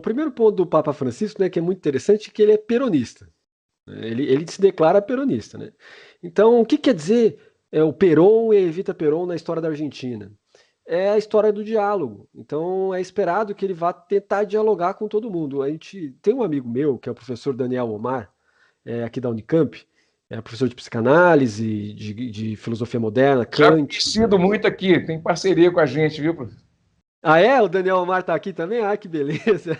primeiro ponto do Papa Francisco, né, que é muito interessante, é que ele é peronista. Ele se declara peronista, né? Então, o que quer dizer o Perón e Evita Perón na história da Argentina? É a história do diálogo. Então, é esperado que ele vá tentar dialogar com todo mundo. A gente tem um amigo meu, que é o professor Daniel Omar, aqui da Unicamp, é professor de psicanálise, de filosofia moderna, Já Kant, conhecido né? muito aqui, tem parceria com a gente, viu, professor? Ah, é? O Daniel Omar tá aqui também? Ah, que beleza.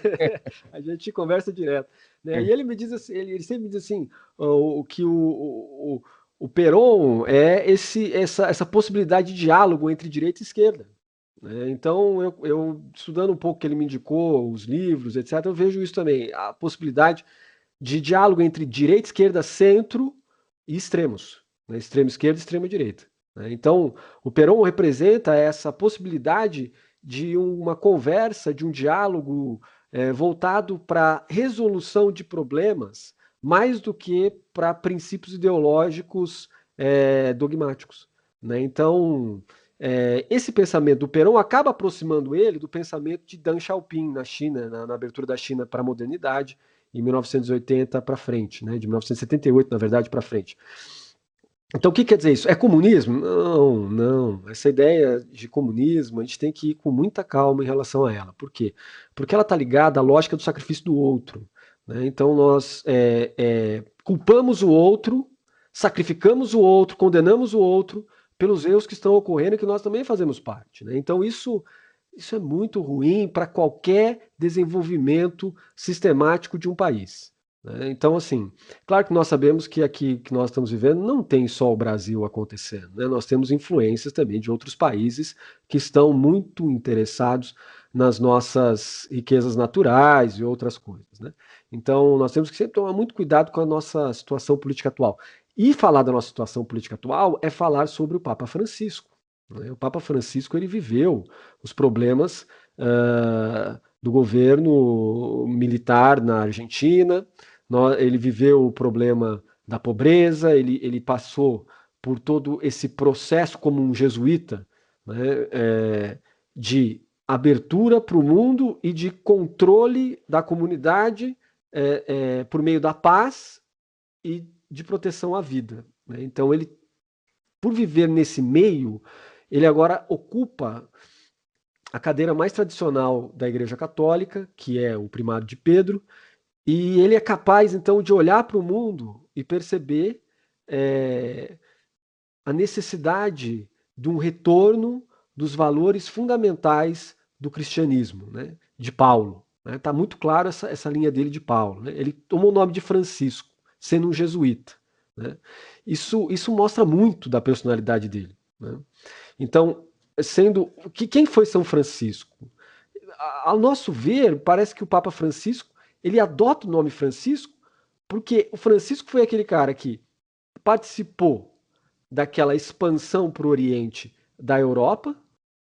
A gente conversa direto, né? E ele me diz assim, ele sempre me diz assim, que o Perón é essa possibilidade de diálogo entre direita e esquerda, né? Então, eu estudando um pouco que ele me indicou, os livros, etc., eu vejo isso também, a possibilidade de diálogo entre direita, esquerda, centro e extremos, né? Extrema esquerda e extrema direita, né? Então, o Perón representa essa possibilidade de uma conversa, de um diálogo voltado para resolução de problemas, mais do que para princípios ideológicos dogmáticos, né? Então, esse pensamento do Perón acaba aproximando ele do pensamento de Deng Xiaoping na China, na abertura da China para a modernidade, em 1980 para frente, né? De 1978, na verdade, para frente. Então, o que quer dizer isso? É comunismo? Não, não. Essa ideia de comunismo, a gente tem que ir com muita calma em relação a ela. Por quê? Porque ela está ligada à lógica do sacrifício do outro, né? Então, nós culpamos o outro, sacrificamos o outro, condenamos o outro pelos erros que estão ocorrendo e que nós também fazemos parte, né? Então, isso é muito ruim para qualquer desenvolvimento sistemático de um país, né? Então, assim, claro que nós sabemos que aqui que nós estamos vivendo não tem só o Brasil acontecendo, né? Nós temos influências também de outros países que estão muito interessados nas nossas riquezas naturais e outras coisas, né? Então, nós temos que sempre tomar muito cuidado com a nossa situação política atual. E falar da nossa situação política atual é falar sobre o Papa Francisco, né? O Papa Francisco ele viveu os problemas do governo militar na Argentina, ele viveu o problema da pobreza, ele passou por todo esse processo como um jesuíta, né, de abertura para o mundo e de controle da comunidade por meio da paz e de proteção à vida, né? Então ele, por viver nesse meio, ele agora ocupa a cadeira mais tradicional da Igreja Católica, que é o primado de Pedro, e ele é capaz, então, de olhar para o mundo e perceber é, a necessidade de um retorno dos valores fundamentais do cristianismo, né, de Paulo. Está muito claro essa linha dele de Paulo, né? Ele tomou o nome de Francisco, sendo um jesuíta, né? Isso mostra muito da personalidade dele, né? Então, quem foi São Francisco? Ao nosso ver, parece que o Papa Francisco ele adota o nome Francisco porque o Francisco foi aquele cara que participou daquela expansão para o Oriente da Europa,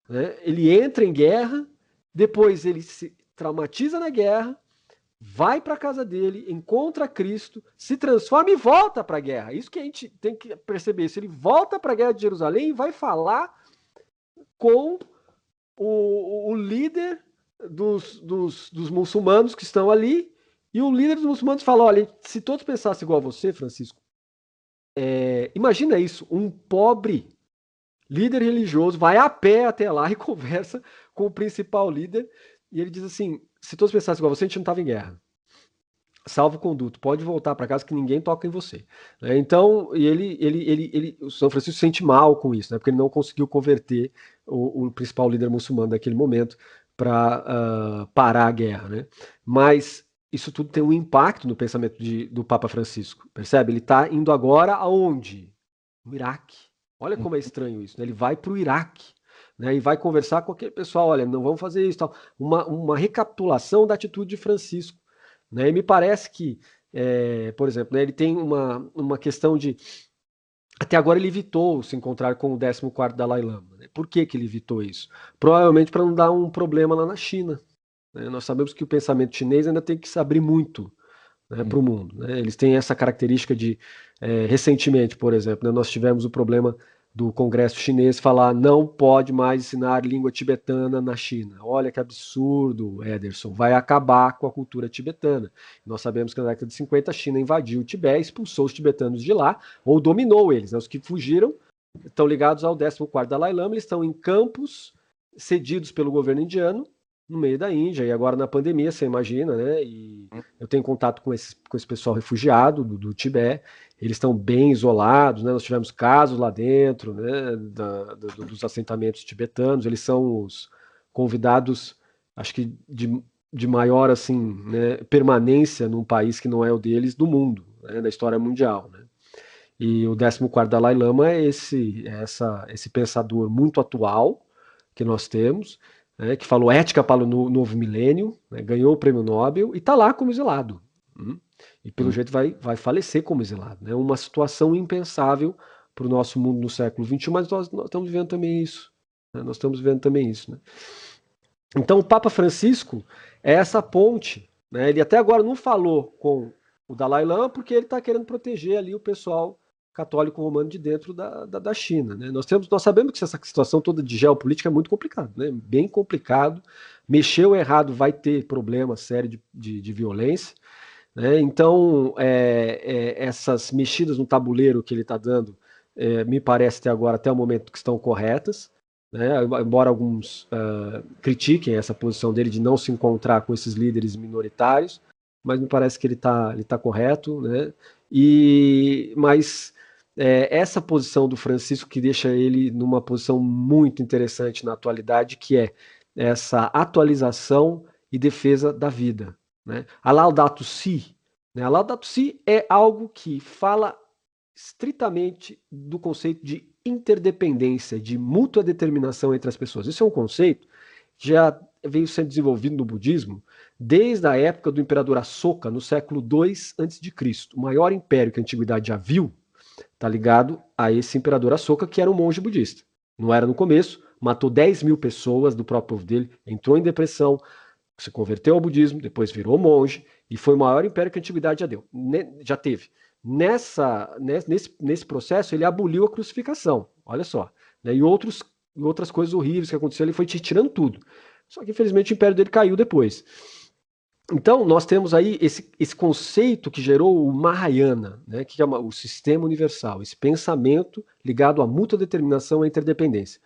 né? Ele entra em guerra, depois ele se traumatiza na guerra, vai para a casa dele, encontra Cristo, se transforma e volta para a guerra. Isso que a gente tem que perceber. Isso. Ele volta para a guerra de Jerusalém e vai falar com o líder dos muçulmanos que estão ali, e o líder dos muçulmanos fala: olha, se todos pensassem igual a você, Francisco, imagina isso, um pobre líder religioso vai a pé até lá e conversa com o principal líder, e ele diz assim: se todos pensassem igual a você, a gente não estava em guerra. Salvo conduto, pode voltar para casa que ninguém toca em você. Então, o São Francisco se sente mal com isso, né? Porque ele não conseguiu converter o principal líder muçulmano daquele momento para parar a guerra, né? Mas isso tudo tem um impacto no pensamento do Papa Francisco, percebe? Ele está indo agora aonde? No Iraque. Olha como é estranho isso, né? Ele vai para o Iraque, né? E vai conversar com aquele pessoal, olha, não vamos fazer isso, tal. Uma recapitulação da atitude de Francisco, né? E me parece que, por exemplo, né, ele tem uma questão de... Até agora ele evitou se encontrar com o 14º Dalai Lama, né? Por que ele evitou isso? Provavelmente para não dar um problema lá na China, né? Nós sabemos que o pensamento chinês ainda tem que se abrir muito, né, para o mundo, né? Eles têm essa característica de, recentemente, por exemplo, né, nós tivemos o problema do Congresso chinês falar não pode mais ensinar língua tibetana na China. Olha que absurdo, Ederson, vai acabar com a cultura tibetana. Nós sabemos que na década de 50 a China invadiu o Tibete, expulsou os tibetanos de lá, ou dominou eles. Né? Os que fugiram estão ligados ao 14º Dalai Lama, eles estão em campos cedidos pelo governo indiano, no meio da Índia, e agora na pandemia, você imagina, né? E eu tenho contato com esse pessoal refugiado do Tibete, eles estão bem isolados, né? Nós tivemos casos lá dentro, né? Dos assentamentos tibetanos, eles são os convidados, acho que de maior assim, né, permanência num país que não é o deles, do mundo, né, da história mundial, né? E o 14º Dalai Lama é esse pensador muito atual que nós temos, né, que falou ética para o novo milênio, né, ganhou o prêmio Nobel e está lá como exilado. E pelo jeito vai falecer como exilado. Né? Uma situação impensável para o nosso mundo no século XXI, mas nós estamos vivendo também isso. Né? Nós estamos vivendo também isso. Né? Então o Papa Francisco é essa ponte. Né? Ele até agora não falou com o Dalai Lama porque ele está querendo proteger ali o pessoal católico romano de dentro da China. Né? Nós sabemos que essa situação toda de geopolítica é muito complicada, né? Bem complicado. Mexeu errado vai ter problema sério de violência. Né? Então, essas mexidas no tabuleiro que ele está dando, me parece até agora, até o momento, que estão corretas. Né? Embora alguns critiquem essa posição dele de não se encontrar com esses líderes minoritários, mas me parece que ele tá correto. Né? Mas essa posição do Francisco que deixa ele numa posição muito interessante na atualidade, que é essa atualização e defesa da vida. Né? A Laudato Si, né? A Laudato Si é algo que fala estritamente do conceito de interdependência, de mútua determinação entre as pessoas. Esse é um conceito que já veio sendo desenvolvido no budismo desde a época do imperador Asoka, no século II a.C. O maior império que a antiguidade já viu está ligado a esse imperador Asoka, que era um monge budista. Não era no começo, matou 10 mil pessoas do próprio povo dele, entrou em depressão, se converteu ao budismo, depois virou monge, e foi o maior império que a antiguidade já teve. Nesse processo, ele aboliu a crucificação, olha só. Né? E outras coisas horríveis que aconteceram, ele foi tirando tudo. Só que, infelizmente, o império dele caiu depois. Então, nós temos aí esse conceito que gerou o Mahayana, né, que é o sistema universal, esse pensamento ligado à mútua determinação e à interdependência.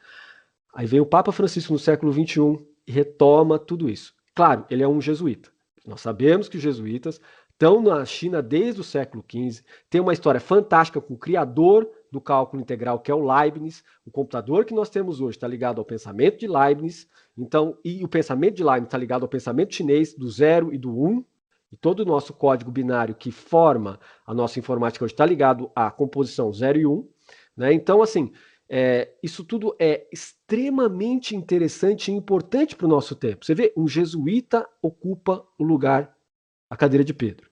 Aí vem o Papa Francisco no século XXI e retoma tudo isso. Claro, ele é um jesuíta. Nós sabemos que os jesuítas estão na China desde o século XV, tem uma história fantástica com o criador do cálculo integral, que é o Leibniz. O computador que nós temos hoje está ligado ao pensamento de Leibniz, então, e o pensamento de Leibniz está ligado ao pensamento chinês do 0 e do 1, e todo o nosso código binário que forma a nossa informática hoje está ligado à composição 0 e 1. Né? Então, assim, isso tudo é extremamente interessante e importante para o nosso tempo. Você vê, um jesuíta ocupa o lugar, a cadeira de Pedro.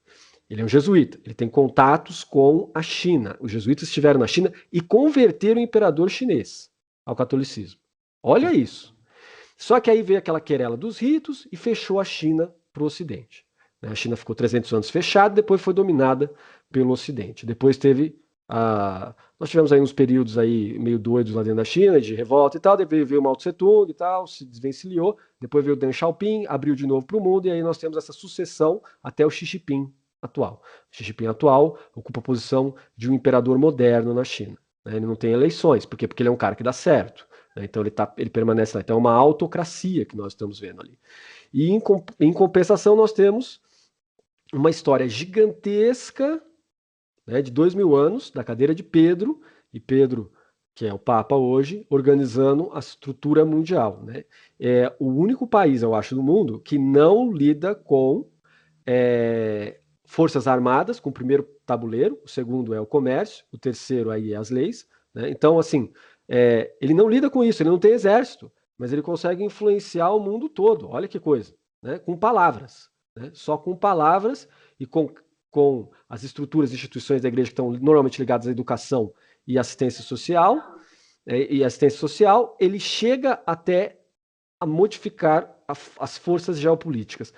Ele é um jesuíta, ele tem contatos com a China. Os jesuítas estiveram na China e converteram o imperador chinês ao catolicismo. Olha isso. Só que aí veio aquela querela dos ritos e fechou a China para o Ocidente. A China ficou 300 anos fechada, depois foi dominada pelo Ocidente. Depois teve nós tivemos aí uns períodos aí meio doidos lá dentro da China, de revolta e tal, depois veio o Mao Tse Tung e tal, se desvencilhou, depois veio o Deng Xiaoping, abriu de novo para o mundo, e aí nós temos essa sucessão até o Xi Jinping atual. O Xi Jinping atual ocupa a posição de um imperador moderno na China. Né? Ele não tem eleições, por quê? Porque ele é um cara que dá certo. Né? Então ele permanece lá. Então é uma autocracia que nós estamos vendo ali. E em compensação nós temos uma história gigantesca, né, de 2000 anos, da cadeira de Pedro, e Pedro, que é o Papa hoje, organizando a estrutura mundial. Né? É o único país, eu acho, do mundo que não lida com forças armadas, com o primeiro tabuleiro, o segundo é o comércio, o terceiro aí é as leis. Né? Então, assim, ele não lida com isso, ele não tem exército, mas ele consegue influenciar o mundo todo, olha que coisa, né? Com palavras. Né? Só com palavras e com as estruturas e instituições da igreja que estão normalmente ligadas à educação e assistência social, ele chega até a modificar as forças geopolíticas.